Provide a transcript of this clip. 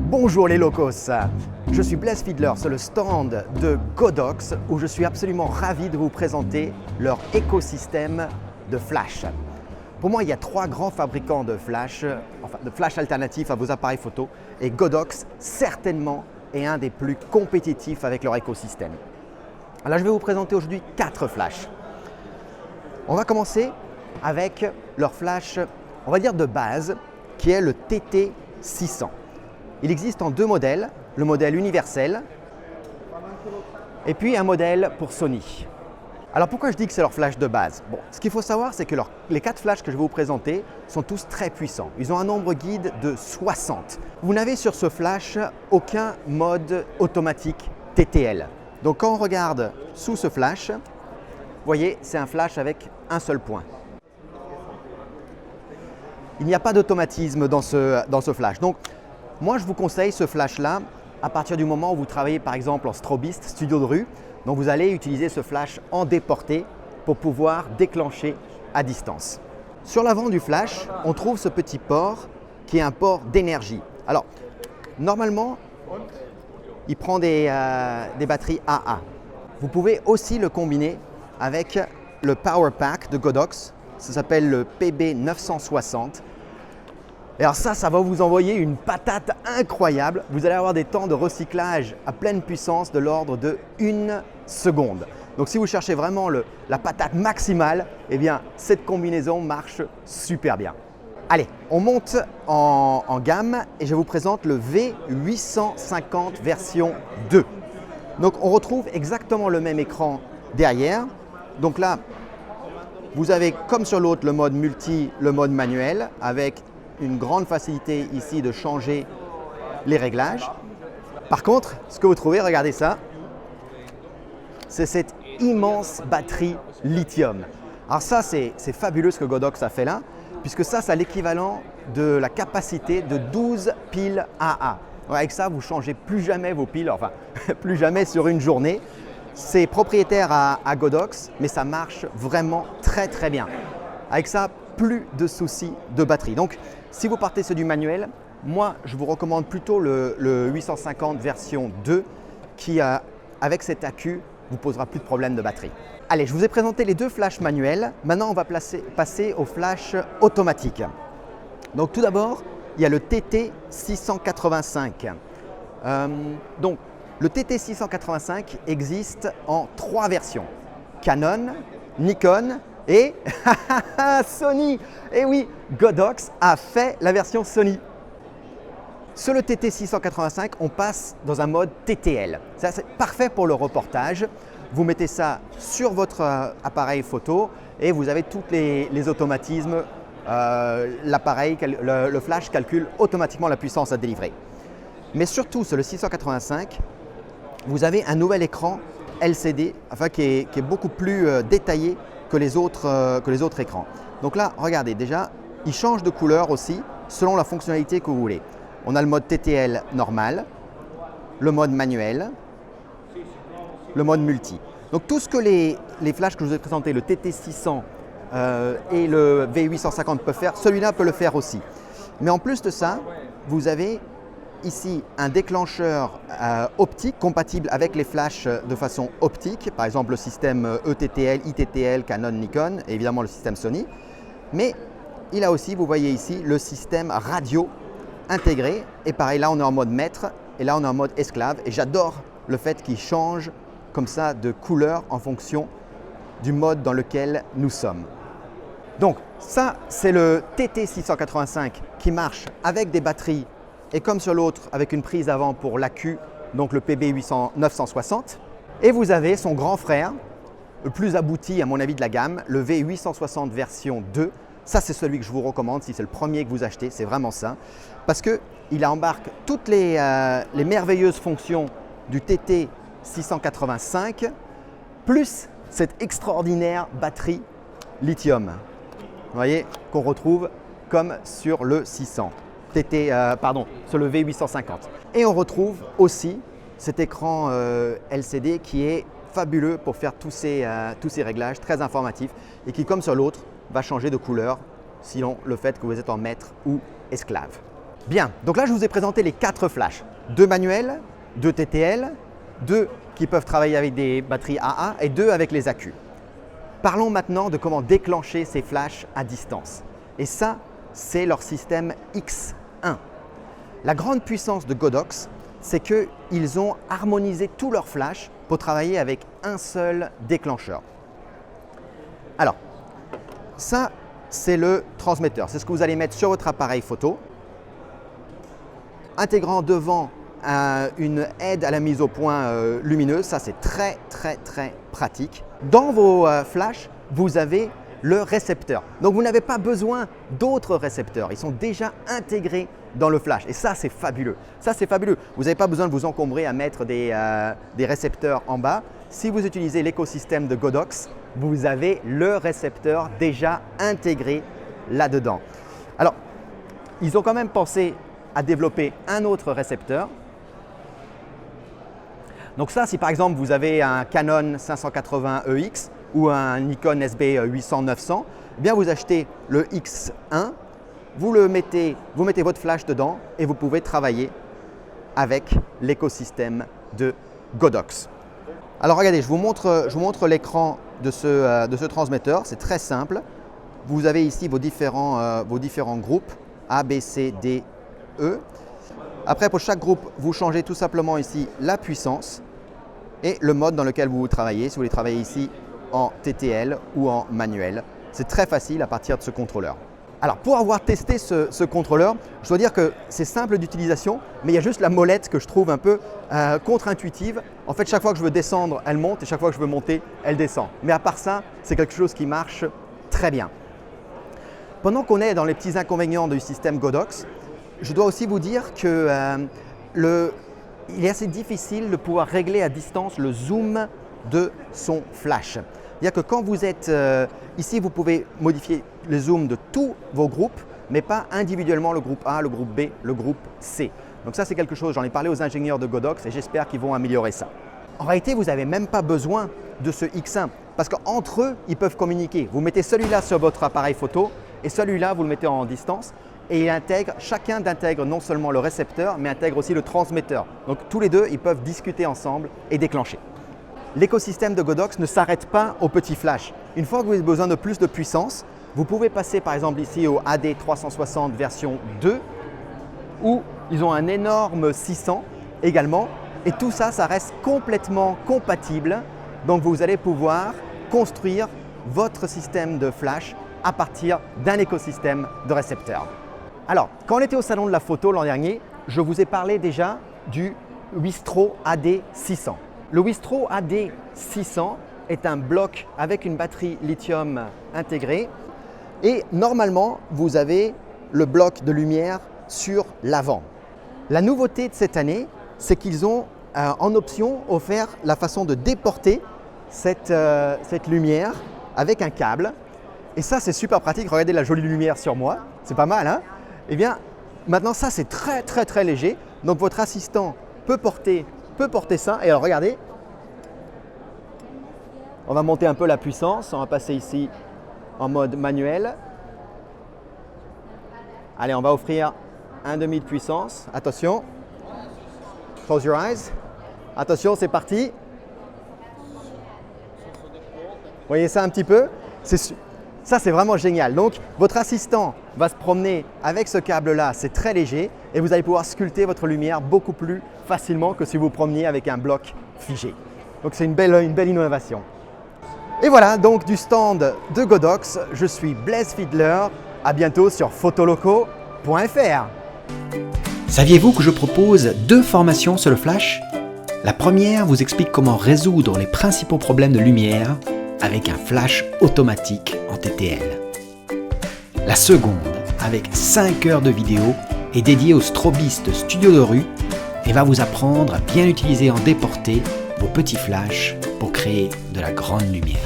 Bonjour les locos, je suis Blaise Fiedler sur le stand de Godox où je suis absolument ravi de vous présenter leur écosystème de flash. Pour moi, il y a trois grands fabricants de flash alternatifs à vos appareils photo et Godox certainement est un des plus compétitifs avec leur écosystème. Alors je vais vous présenter aujourd'hui 4 flashs. On va commencer avec leur flash, on va dire de base, qui est le TT600. Il existe en 2 modèles, le modèle universel et puis un modèle pour Sony. Alors pourquoi je dis que c'est leur flash de base? Bon, ce qu'il faut savoir, c'est que les 4 flashs que je vais vous présenter sont tous très puissants. Ils ont un nombre guide de 60. Vous n'avez sur ce flash aucun mode automatique TTL. Donc quand on regarde sous ce flash, vous voyez, c'est un flash avec un seul point. Il n'y a pas d'automatisme dans ce flash. Donc, moi, je vous conseille ce flash-là à partir du moment où vous travaillez par exemple en strobiste, studio de rue. Donc, vous allez utiliser ce flash en déporté pour pouvoir déclencher à distance. Sur l'avant du flash, on trouve ce petit port qui est un port d'énergie. Alors, normalement, il prend des batteries AA. Vous pouvez aussi le combiner avec le Power Pack de Godox. Ça s'appelle le PB960. Et alors ça va vous envoyer une patate incroyable. Vous allez avoir des temps de recyclage à pleine puissance de l'ordre de 1 seconde. Donc si vous cherchez vraiment la patate maximale, eh bien cette combinaison marche super bien. Allez, on monte en gamme et je vous présente le V850 version 2. Donc on retrouve exactement le même écran derrière. Donc là, vous avez comme sur l'autre le mode multi, le mode manuel avec une grande facilité ici de changer les réglages. Par contre, ce que vous trouvez, regardez ça, c'est cette immense batterie lithium. Alors ça, c'est fabuleux ce que Godox a fait là, puisque ça, c'est l'équivalent de la capacité de 12 piles AA. Avec ça, vous ne changez plus jamais vos piles, enfin plus jamais sur une journée. C'est propriétaire à Godox, mais ça marche vraiment très très bien. Avec ça, plus de soucis de batterie. Donc, si vous partez sur du manuel, moi, je vous recommande plutôt le 850 version 2 qui, avec cet accu, vous posera plus de problème de batterie. Allez, je vous ai présenté les 2 flashs manuels. Maintenant, on va passer au flash automatique. Donc, tout d'abord, il y a le TT685. Donc, le TT685 existe en 3 versions. Canon, Nikon et Sony. Et oui, Godox a fait la version Sony. Sur le TT685, on passe dans un mode TTL. Ça, c'est parfait pour le reportage. Vous mettez ça sur votre appareil photo et vous avez tous les automatismes. L'appareil, le flash calcule automatiquement la puissance à délivrer. Mais surtout sur le 685, vous avez un nouvel écran LCD qui est beaucoup plus détaillé que les autres écrans. Donc là, regardez, déjà, il change de couleur aussi selon la fonctionnalité que vous voulez. On a le mode TTL normal, le mode manuel, le mode multi. Donc tout ce que les flashs que je vous ai présentés, le TT600 et le V850 peuvent faire, celui-là peut le faire aussi. Mais en plus de ça, vous avez ici un déclencheur optique compatible avec les flashs de façon optique, par exemple le système ETTL, ITTL, Canon, Nikon et évidemment le système Sony. Mais il a aussi, vous voyez ici, le système radio intégré. Et pareil, là on est en mode maître et là on est en mode esclave. Et j'adore le fait qu'il change comme ça de couleur en fonction du mode dans lequel nous sommes. Donc ça, c'est le TT685 qui marche avec des batteries et comme sur l'autre, avec une prise avant pour l'accu, donc le PB960. Et vous avez son grand frère, le plus abouti à mon avis de la gamme, le V860 version 2. Ça, c'est celui que je vous recommande si c'est le premier que vous achetez, c'est vraiment ça. Parce qu'il embarque toutes les merveilleuses fonctions du TT685, plus cette extraordinaire batterie lithium. Vous voyez, qu'on retrouve comme sur le 600. Sur le V850. Et on retrouve aussi cet écran LCD qui est fabuleux pour faire tous ces réglages très informatifs et qui, comme sur l'autre, va changer de couleur selon le fait que vous êtes en maître ou esclave. Bien, donc là je vous ai présenté les 4 flashs. 2 manuels, 2 TTL, 2 qui peuvent travailler avec des batteries AA et 2 avec les accus. Parlons maintenant de comment déclencher ces flashs à distance. Et ça, c'est leur système X1. La grande puissance de Godox, c'est qu'ils ont harmonisé tous leurs flashs pour travailler avec un seul déclencheur. Alors, ça, c'est le transmetteur. C'est ce que vous allez mettre sur votre appareil photo, intégrant devant une aide à la mise au point lumineuse. Ça, c'est très pratique. Dans vos flashs, vous avez le récepteur. Donc, vous n'avez pas besoin d'autres récepteurs. Ils sont déjà intégrés dans le flash. Et ça, c'est fabuleux. Ça, c'est fabuleux. Vous n'avez pas besoin de vous encombrer à mettre des récepteurs en bas. Si vous utilisez l'écosystème de Godox, vous avez le récepteur déjà intégré là-dedans. Alors, ils ont quand même pensé à développer un autre récepteur. Donc ça, si par exemple vous avez un Canon 580EX ou un Nikon SB800-900, eh bien vous achetez le X1, vous mettez votre flash dedans et vous pouvez travailler avec l'écosystème de Godox. Alors regardez, je vous montre l'écran de ce transmetteur, c'est très simple. Vous avez ici vos différents groupes A, B, C, D, E. Après, pour chaque groupe, vous changez tout simplement ici la puissance et le mode dans lequel vous travaillez. Si vous voulez travailler ici en TTL ou en manuel, c'est très facile à partir de ce contrôleur. Alors, pour avoir testé ce contrôleur, je dois dire que c'est simple d'utilisation, mais il y a juste la molette que je trouve un peu contre-intuitive. En fait, chaque fois que je veux descendre, elle monte et chaque fois que je veux monter, elle descend. Mais à part ça, c'est quelque chose qui marche très bien. Pendant qu'on est dans les petits inconvénients du système Godox, je dois aussi vous dire que il est assez difficile de pouvoir régler à distance le zoom de son flash. C'est-à-dire que quand vous êtes ici, vous pouvez modifier le zoom de tous vos groupes, mais pas individuellement le groupe A, le groupe B, le groupe C. Donc ça, c'est quelque chose, j'en ai parlé aux ingénieurs de Godox et j'espère qu'ils vont améliorer ça. En réalité, vous n'avez même pas besoin de ce X1 parce qu'entre eux, ils peuvent communiquer. Vous mettez celui-là sur votre appareil photo et celui-là, vous le mettez en distance et chacun intègre non seulement le récepteur, mais intègre aussi le transmetteur. Donc tous les deux, ils peuvent discuter ensemble et déclencher. L'écosystème de Godox ne s'arrête pas au petit flash. Une fois que vous avez besoin de plus de puissance, vous pouvez passer par exemple ici au AD360 version 2 où ils ont un énorme 600 également et tout ça, ça reste complètement compatible. Donc vous allez pouvoir construire votre système de flash à partir d'un écosystème de récepteurs. Alors, quand on était au salon de la photo l'an dernier, je vous ai parlé déjà du Wistro AD600. Le Wistro AD600 est un bloc avec une batterie lithium intégrée et normalement, vous avez le bloc de lumière sur l'avant. La nouveauté de cette année, c'est qu'ils ont en option offert la façon de déporter cette lumière avec un câble. Et ça, c'est super pratique. Regardez la jolie lumière sur moi. C'est pas mal, hein? Eh bien, maintenant, ça, c'est très léger. Donc, votre assistant peut porter ça. Et alors, regardez. On va monter un peu la puissance. On va passer ici en mode manuel. Allez, on va offrir 1/2 de puissance. Attention. Close your eyes. Attention, c'est parti. Vous voyez ça un petit peu? Ça, c'est vraiment génial. Donc, votre assistant va se promener avec ce câble-là, c'est très léger et vous allez pouvoir sculpter votre lumière beaucoup plus facilement que si vous promeniez avec un bloc figé. Donc, c'est une belle innovation. Et voilà, donc du stand de Godox, je suis Blaise Fiedler. À bientôt sur photoloco.fr. Saviez-vous que je propose 2 formations sur le flash? La première vous explique comment résoudre les principaux problèmes de lumière avec un flash automatique en TTL. La seconde, avec 5 heures de vidéo, est dédiée aux strobistes studio de rue et va vous apprendre à bien utiliser en déporté vos petits flashs pour créer de la grande lumière.